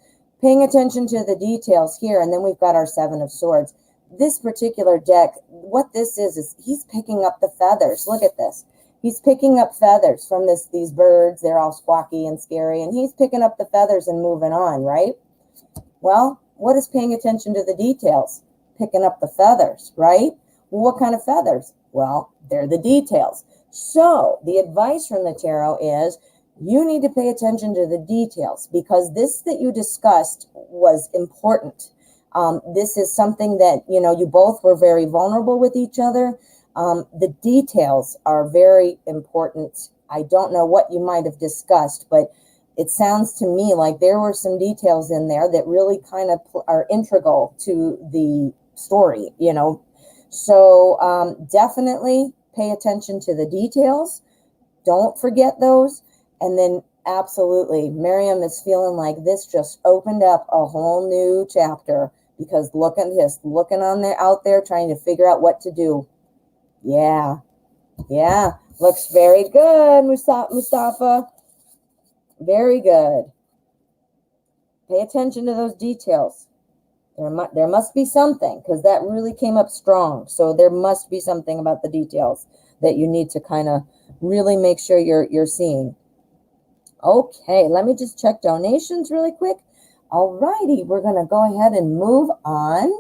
Paying attention to the details here, and then we've got our 7 of Swords. This particular deck, what this is he's picking up the feathers. Look at this. He's picking up feathers from these birds. They're all squawky and scary, and he's picking up the feathers and moving on, right? Well, what is paying attention to the details? Picking up the feathers, right? Well, what kind of feathers? Well, they're the details. So the advice from the tarot is, you need to pay attention to the details, because this that you discussed was important. This is something that, you both were very vulnerable with each other. The details are very important. I don't know what you might have discussed, but it sounds to me like there were some details in there that really kind of are integral to the story, So definitely pay attention to the details. Don't forget those. And then absolutely, Miriam is feeling like this just opened up a whole new chapter, because looking out there trying to figure out what to do. Yeah, looks very good, Mustafa. Very good. Pay attention to those details. There must be something, because that really came up strong. So there must be something about the details that you need to kind of really make sure you're seeing. Okay, let me just check donations really quick. All righty, we're going to go ahead and move on.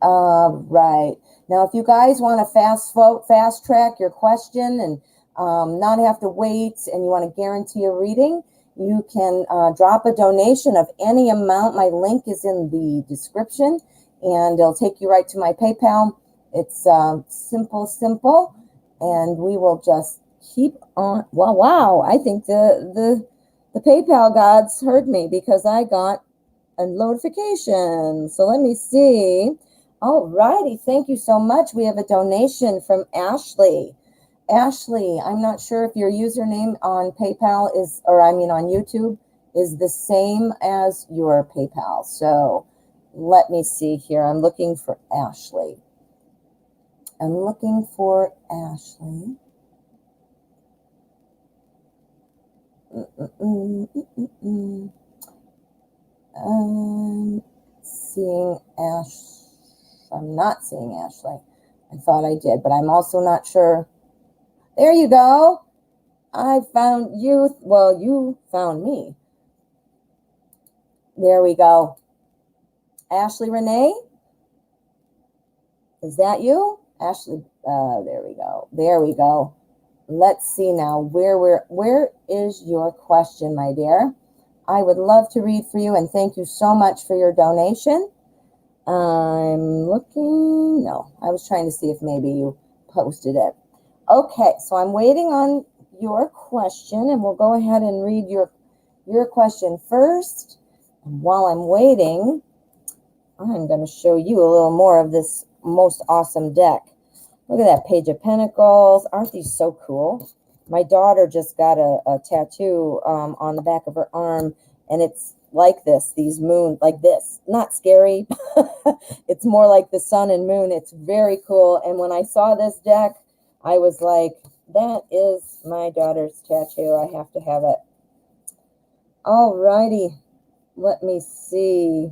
Right. Now, if you guys want to fast track your question and not have to wait, and you want to guarantee a reading, you can drop a donation of any amount. My link is in the description, and it'll take you right to my PayPal. It's simple, and we will just keep on. Wow! I think the PayPal gods heard me, because I got a notification. So let me see. All righty, thank you so much. We have a donation from Ashley. Ashley, I'm not sure if your username on PayPal on YouTube is the same as your PayPal. So let me see here. I'm looking for Ashley. Seeing Ash. I'm not seeing Ashley. I thought I did, but I'm also not sure. There you go. I found you. Well, you found me. There we go. Ashley Renee? Is that you? Ashley, there we go. There we go. Let's see now. Where is your question, my dear? I would love to read for you, and thank you so much for your donation. I'm looking. No, I was trying to see if maybe you posted it. Okay, so I'm waiting on your question, and we'll go ahead and read your question first. And while I'm waiting, I'm going to show you a little more of this most awesome deck. Look at that Page of Pentacles. Aren't these so cool? My daughter just got a tattoo on the back of her arm, and it's like this, these moons, like this. Not scary. It's more like the sun and moon. It's very cool. And when I saw this deck, I was like, that is my daughter's tattoo. I have to have it. All righty. Let me see.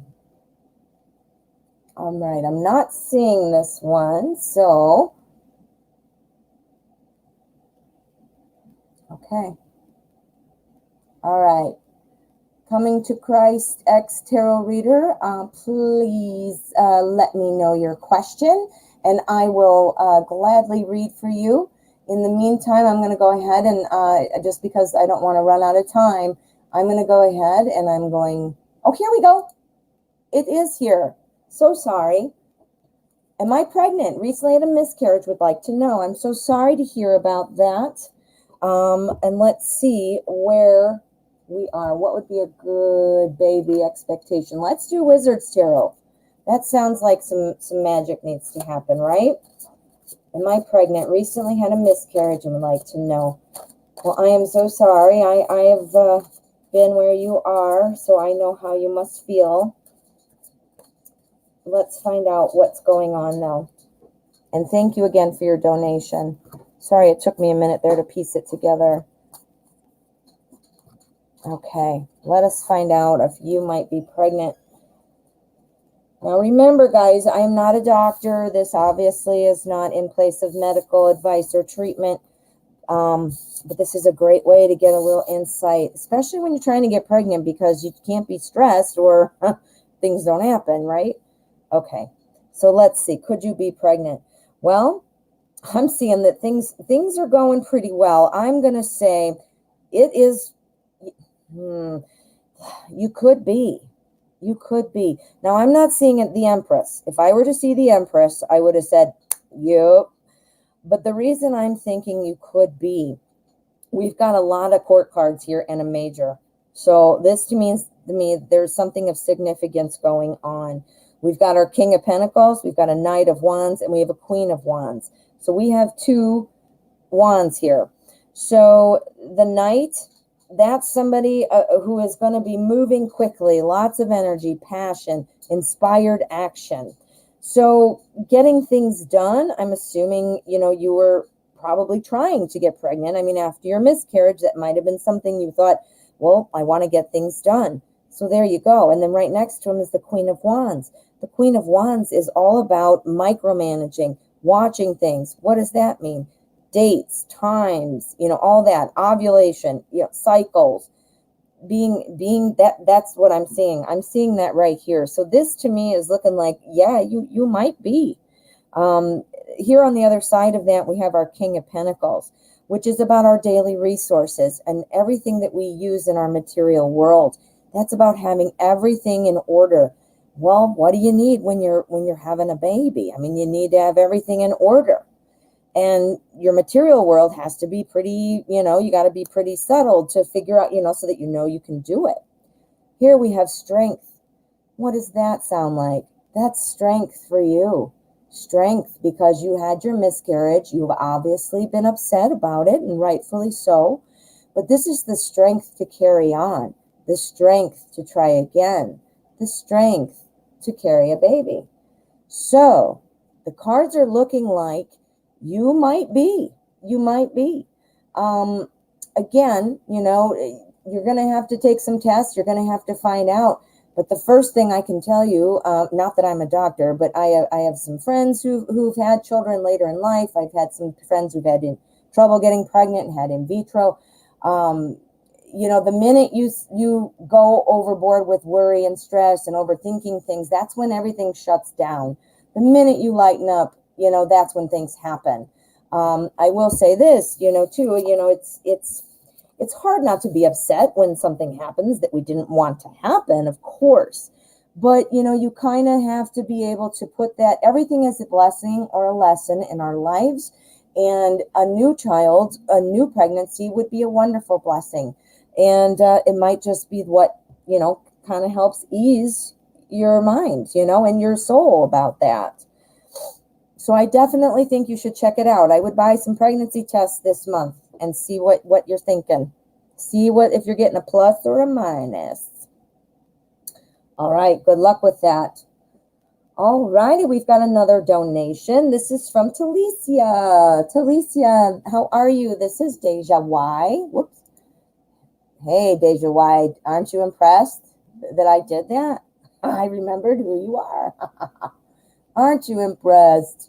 All right. I'm not seeing this one. So, okay. All right. Coming to Christ X Tarot Reader, please let me know your question, and I will gladly read for you. In the meantime, I'm going to go ahead and just because I don't want to run out of time, I'm going to go ahead and I'm going, oh, here we go. It is here. So sorry. Am I pregnant? Recently had a miscarriage, would like to know. I'm so sorry to hear about that. And let's see where we are. What would be a good baby expectation? Let's do Wizard's Tarot. That sounds like some magic needs to happen, right? Am I pregnant? Recently had a miscarriage and would like to know. Well, I am so sorry. I have been where you are, so I know how you must feel. Let's find out what's going on now. And thank you again for your donation. Sorry, it took me a minute there to piece it together. Okay, let us find out if you might be pregnant. Now remember, guys, I am not a doctor. This obviously is not in place of medical advice or treatment. But this is a great way to get a little insight, especially when you're trying to get pregnant, because you can't be stressed or things don't happen, right? Okay, so let's see. Could you be pregnant? Well, I'm seeing that things are going pretty well. I'm going to say it is, you could be. You could be. Now, I'm not seeing it the Empress. If I were to see the Empress, I would have said, yep. But the reason I'm thinking you could be, we've got a lot of court cards here and a major. So this means to me there's something of significance going on. We've got our King of Pentacles, we've got a Knight of Wands, and we have a Queen of Wands. So we have two wands here. So the Knight, that's somebody who is going to be moving quickly, lots of energy, passion, inspired action. So getting things done, I'm assuming, you were probably trying to get pregnant. I mean, after your miscarriage, that might have been something you thought, well, I want to get things done. So there you go. And then right next to him is the Queen of Wands. The Queen of Wands is all about micromanaging, watching things. What does that mean? dates, times, all that, ovulation, cycles, being that's what I'm seeing. I'm seeing that right here. So this to me is looking like, yeah, you might be. Here on the other side of that, we have our King of Pentacles, which is about our daily resources and everything that we use in our material world. That's about having everything in order. Well, what do you need when you're having a baby? I mean, you need to have everything in order. And your material world has to be pretty, you got to be pretty settled to figure out, so that you can do it. Here we have strength. What does that sound like? That's strength for you. Strength because you had your miscarriage. You've obviously been upset about it, and rightfully so. But this is the strength to carry on, the strength to try again, the strength to carry a baby. So the cards are looking like you might be. Again, you're going to have to take some tests. You're going to have to find out. But the first thing I can tell you, not that I'm a doctor, but I have some friends who've had children later in life. I've had some friends who've had trouble getting pregnant and had in vitro. The minute you go overboard with worry and stress and overthinking things, that's when everything shuts down. The minute you lighten up, that's when things happen. I will say this, too, it's hard not to be upset when something happens that we didn't want to happen, of course. But, you kind of have to be able to put that, everything is a blessing or a lesson in our lives. And a new child, a new pregnancy would be a wonderful blessing. And it might just be what, kind of helps ease your mind, and your soul about that. So I definitely think you should check it out. I would buy some pregnancy tests this month and see what you're thinking. See if you're getting a plus or a minus. All right, good luck with that. All righty, we've got another donation. This is from Talicia. Talicia, how are you? This is Deja Y. Whoops. Hey, Deja Y, aren't you impressed that I did that? I remembered who you are. Aren't you impressed?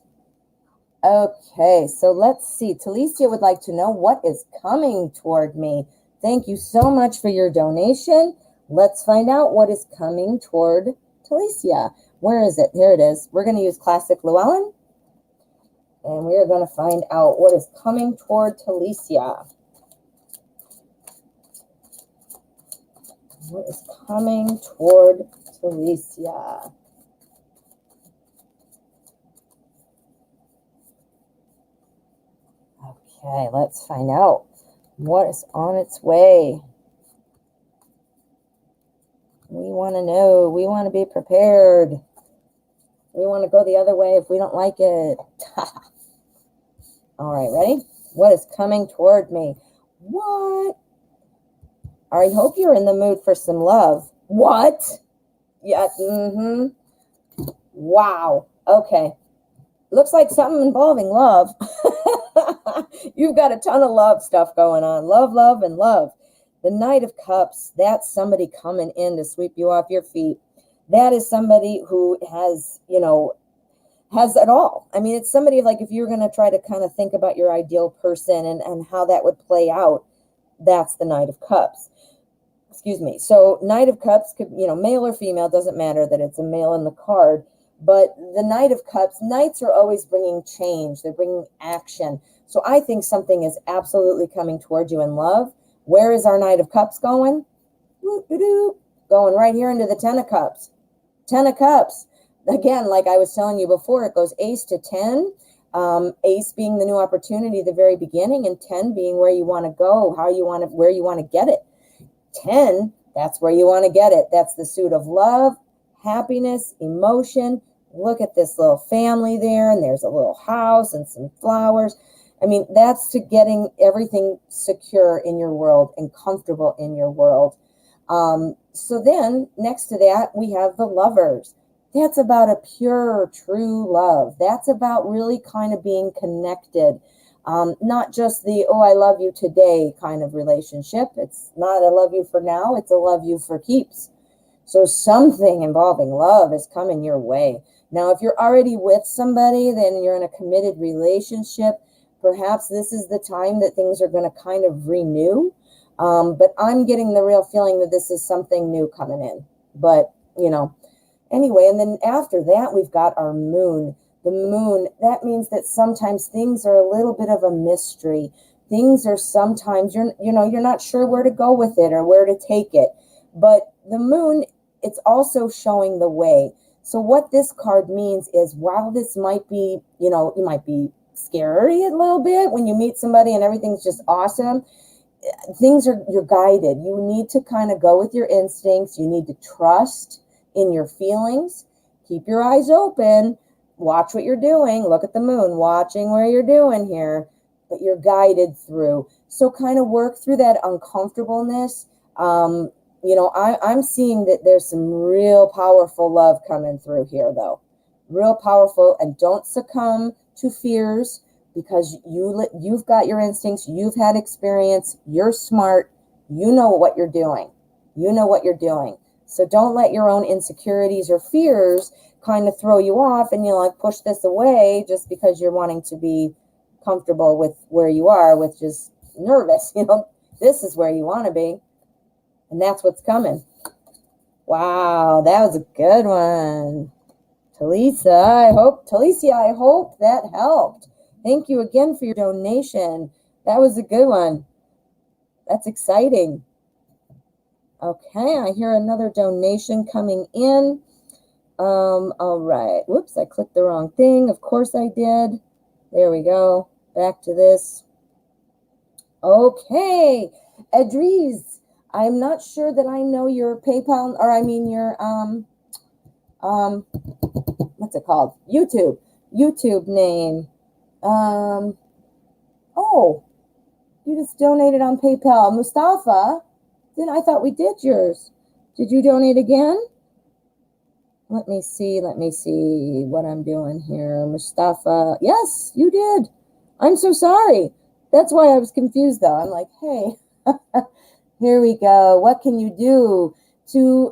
Okay, so let's see. Talicia would like to know what is coming toward me. Thank you so much for your donation. Let's find out what is coming toward Talicia. Where is it? Here it is. We're going to use Classic Llewellyn, and we are going to find out what is coming toward Talicia. What is coming toward Talicia? Okay, let's find out what is on its way. We want to know. We want to be prepared. We want to go the other way if we don't like it. All right, ready? What is coming toward me? What? I hope you're in the mood for some love. What? Yeah, Wow. Okay. Looks like something involving love. You've got a ton of love stuff going on. Love, love, and love. The Knight of Cups, that's somebody coming in to sweep you off your feet. That is somebody who has it all. I mean, it's somebody like if you're going to try to kind of think about your ideal person and how that would play out, that's the Knight of Cups. Excuse me. So Knight of Cups could, male or female, doesn't matter that it's a male in the card. But the Knight of Cups, Knights are always bringing change. They're bringing action. So I think something is absolutely coming toward you in love. Where is our Knight of Cups going? Going right here into the Ten of Cups. Ten of Cups. Again, like I was telling you before, it goes Ace to 10. Ace being the new opportunity, the very beginning, and 10 being where you want to go, where you want to get it. 10, that's where you want to get it. That's the suit of love, happiness, emotion. Look at this little family there, and there's a little house and some flowers. I mean, that's to getting everything secure in your world and comfortable in your world. So then next to that, we have the Lovers. That's about a pure, true love. That's about really kind of being connected. Not just the, oh, I love you today kind of relationship. It's not a love you for now. It's a love you for keeps. So something involving love is coming your way. Now, if you're already with somebody, then you're in a committed relationship. Perhaps this is the time that things are going to kind of renew. But I'm getting the real feeling that this is something new coming in. But, anyway, and then after that, we've got our moon. The moon, that means that sometimes things are a little bit of a mystery. Things are sometimes, you're not sure where to go with it or where to take it. But the moon, it's also showing the way. So what this card means is, while this might be, you might be scary a little bit when you meet somebody and everything's just awesome, you're guided. You need to kind of go with your instincts. You need to trust in your feelings. Keep your eyes open. Watch what you're doing. Look at the moon, watching where you're doing here, but you're guided through. So kind of work through that uncomfortableness. I'm seeing that there's some real powerful love coming through here, though. Real powerful. And don't succumb to fears, because you've got your instincts. You've had experience. You're smart. You know what you're doing. You know what you're doing. So don't let your own insecurities or fears kind of throw you off and push this away just because you're wanting to be comfortable with where you are, with just nervous. This is where you want to be. And that's what's coming. Wow, that was a good one. Talisa, I hope that helped. Thank you again for your donation. That was a good one. That's exciting. Okay, I hear another donation coming in. All right. Whoops, I clicked the wrong thing. Of course I did. There we go. Back to this. Okay, Edries, I'm not sure that I know your PayPal, or your what's it called? YouTube name. Oh, you just donated on PayPal. Mustafa, I thought we did yours. Did you donate again? Let me see what I'm doing here. Mustafa, yes, you did. I'm so sorry. That's why I was confused, though. I'm like, hey, here we go. What can you do?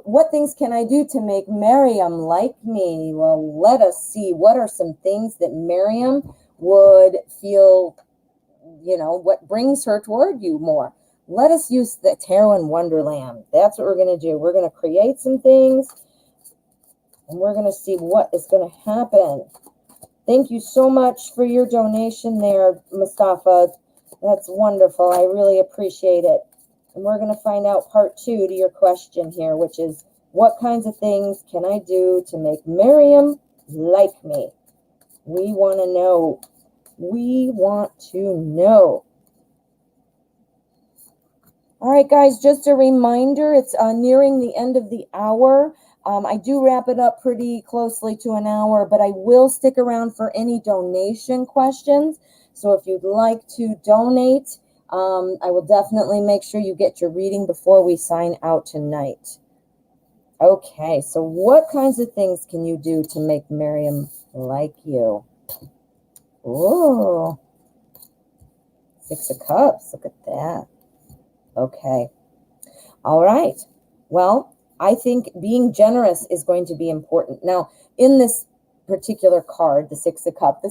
What things can I do to make Miriam like me? Well, let us see. What are some things that Miriam would feel, what brings her toward you more? Let us use the Tarot in Wonderland. That's what we're going to do. We're going to create some things, and we're going to see what is going to happen. Thank you so much for your donation there, Mustafa. That's wonderful. I really appreciate it. And we're going to find out part 2 to your question here, which is, what kinds of things can I do to make Miriam like me? We want to know. We want to know. All right, guys, just a reminder, it's nearing the end of the hour. I do wrap it up pretty closely to an hour, but I will stick around for any donation questions. So if you'd like to donate, I will definitely make sure you get your reading before we sign out tonight. Okay, so what kinds of things can you do to make Miriam like you? Ooh, 6 of Cups. Look at that. Okay. All right. Well, I think being generous is going to be important. Now, in this particular card, the 6 of Cups,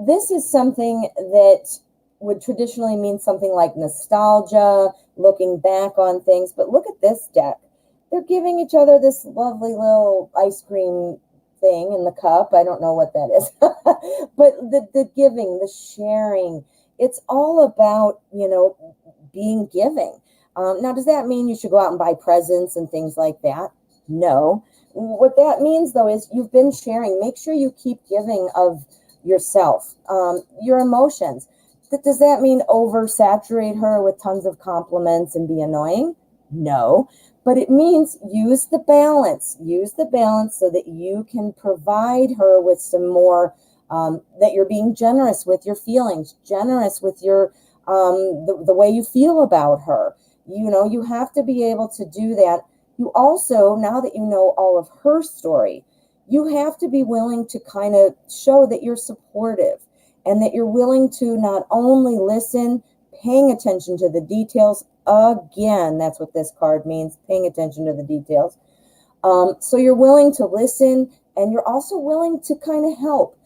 this is something that would traditionally mean something like nostalgia, looking back on things. But look at this deck. They're giving each other this lovely little ice cream thing in the cup. I don't know what that is. But the giving, the sharing, it's all about, being giving. Now, does that mean you should go out and buy presents and things like that? No. What that means, though, is you've been sharing. Make sure you keep giving of yourself, your emotions. Does that mean oversaturate her with tons of compliments and be annoying? No. But it means use the balance. Use the balance so that you can provide her with some more, that you're being generous with your feelings, generous with your the way you feel about her. You have to be able to do that. You also, now that you know all of her story, you have to be willing to kind of show that you're supportive and that you're willing to not only listen, paying attention to the details. Again, that's what this card means, paying attention to the details. So you're willing to listen, and you're also willing to kind of help.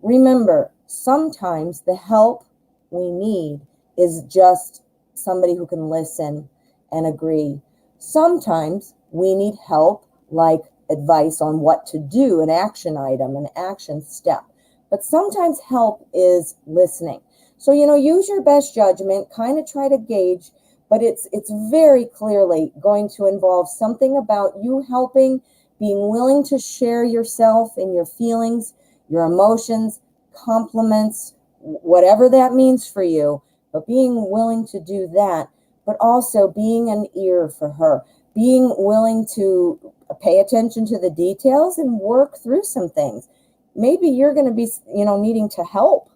Remember, Sometimes the help we need is just somebody who can listen and agree. Sometimes we need help, like advice on what to do, an action item, an action step. But sometimes help is listening. So, use your best judgment, kind of try to gauge, but it's very clearly going to involve something about you helping, being willing to share yourself and your feelings, your emotions, compliments, whatever that means for you, but being willing to do that, but also being an ear for her, being willing to pay attention to the details and work through some things. Maybe you're going to be, needing to help.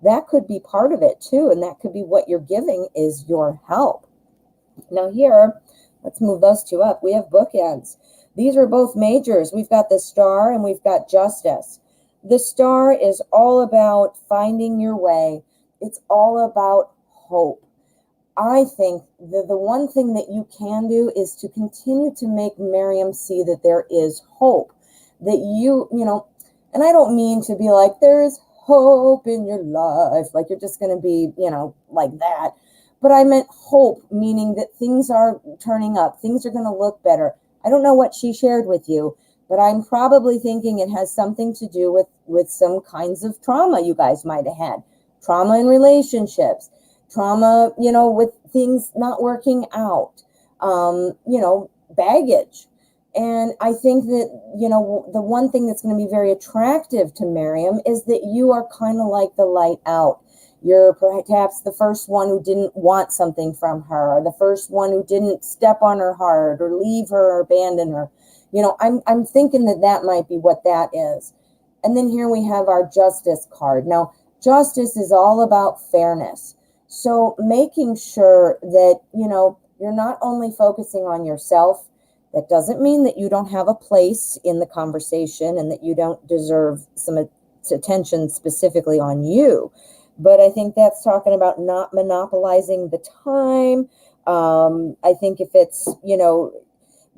That could be part of it too, and that could be what you're giving is your help. Now here, let's move those two up. We have bookends. These are both majors. We've got the Star and we've got Justice. The Star is all about finding your way. It's all about hope. I think the one thing that you can do is to continue to make Miriam see that there is hope. That and I don't mean to be like, there's hope in your life, like you're just going to be, like that. But I meant hope, meaning that things are turning up. Things are going to look better. I don't know what she shared with you, but I'm probably thinking it has something to do with some kinds of trauma you guys might have had. Trauma in relationships, trauma, with things not working out, baggage. And I think that, the one thing that's going to be very attractive to Miriam is that you are kind of like the light out. You're perhaps the first one who didn't want something from her, or the first one who didn't step on her heart or leave her or abandon her. I'm thinking that might be what that is. And then here we have our Justice card. Now, Justice is all about fairness. So making sure that, you're not only focusing on yourself. That doesn't mean that you don't have a place in the conversation and that you don't deserve some attention specifically on you. But I think that's talking about not monopolizing the time. I think if it's,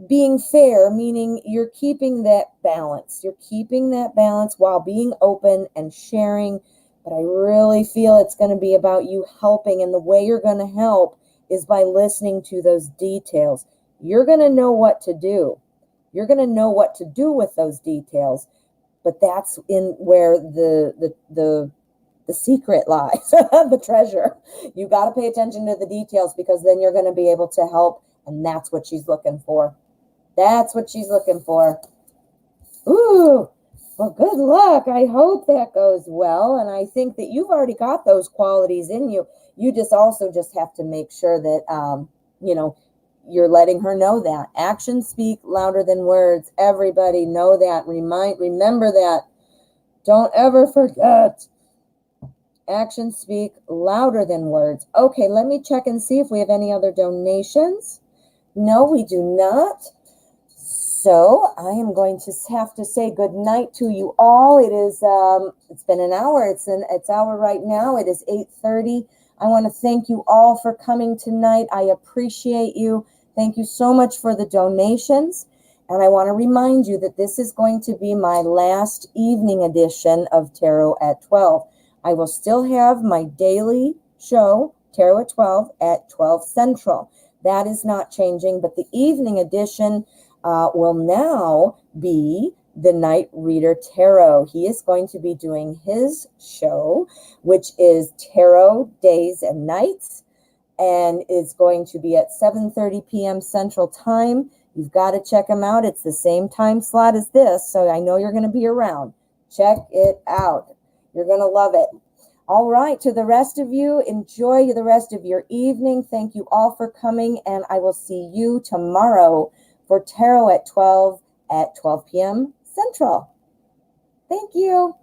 being fair, meaning you're keeping that balance. You're keeping that balance while being open and sharing. But I really feel it's going to be about you helping. And the way you're going to help is by listening to those details. You're going to know what to do. You're going to know what to do with those details. But that's in where the secret lies, the treasure. You got to pay attention to the details because then you're going to be able to help. And that's what she's looking for. That's what she's looking for. Ooh, well, good luck. I hope that goes well. And I think that you've already got those qualities in you. You just have to make sure that, you're letting her know that. Actions speak louder than words. Everybody know that. Remember that. Don't ever forget. Actions speak louder than words. Okay, let me check and see if we have any other donations. No, we do not. So I am going to have to say good night to you all. It is, it's been an hour. It's hour right now. It is 8:30. I want to thank you all for coming tonight. I appreciate you. Thank you so much for the donations. And I want to remind you that this is going to be my last evening edition of Tarot at 12. I will still have my daily show, Tarot at 12, at 12 Central. That is not changing, but the evening edition will now be the Night Reader Tarot. He is going to be doing his show, which is Tarot Days and Nights, and it's going to be at 7:30 p.m. Central Time. You've got to check him out. It's the same time slot as this, so I know you're going to be around. Check it out. You're going to love it. All right, to the rest of you, enjoy the rest of your evening. Thank you all for coming, and I will see you tomorrow for Tarot at 12 p.m. Central. Thank you.